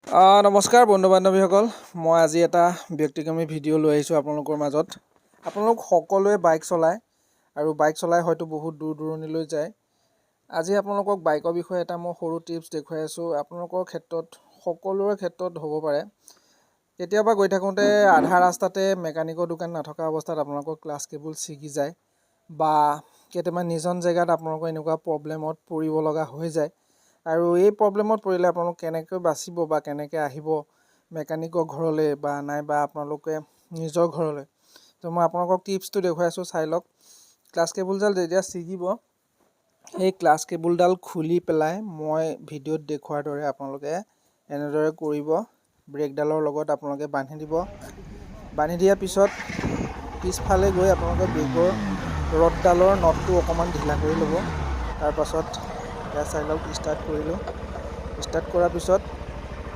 নমস্কাৰ বন্ধু বান্ধৱীসকল, মই আজি এটা ব্যক্তিগত ভিডিঅ' লৈ আহিছোঁ আপোনালোকৰ মাজত। আপোনালোক সকলোৱে বাইক চলায় আৰু বাইক চলাই হয়তো বহুত দূৰ দূৰণিলৈ যায়। আজি আপোনালোকক বাইকৰ বিষয়ে এটা মই সৰু টিপছ দেখুৱাই আছোঁ। আপোনালোকৰ ক্ষেত্ৰত সকলোৰে ক্ষেত্ৰত হ'ব পাৰে। কেতিয়াবা গৈ থাকোঁতে আধা ৰাস্তাতে মেকানিকৰ দোকান নথকা অৱস্থাত আপোনালোকৰ ক্লাছ কেবল ছিগি যায় বা কেতিয়াবা নিজন জেগাত আপোনালোকৰ এনেকুৱা প্ৰব্লেমত পৰিব লগা হৈ যায়। আৰু এই প্ৰব্লেমত পৰিলে আপোনালোক কেনেকৈ বাচিব বা কেনেকৈ আহিব মেকানিকৰ ঘৰলৈ বা নাইবা আপোনালোকে নিজৰ ঘৰলৈ, তো মই আপোনালোকক টিপছটো দেখুৱাই আছোঁ, চাই লওক। ক্লাছ কেবুলডাল যেতিয়া ছিগিব, সেই ক্লাছ কেবুলডাল খুলি পেলাই মই ভিডিঅ'ত দেখুওৱাৰ দৰে আপোনালোকে এনেদৰে কৰিব। ব্ৰেকডালৰ লগত আপোনালোকে বান্ধি দিব। বান্ধি দিয়াৰ পিছত পিছফালে গৈ আপোনালোকে ব্ৰেকৰ ৰডডালৰ নটটো অকণমান ঢিলা কৰি ল'ব। তাৰপাছত চাই লওক, ষ্টাৰ্ট কৰিলোঁ। ষ্টাৰ্ট কৰাৰ পিছত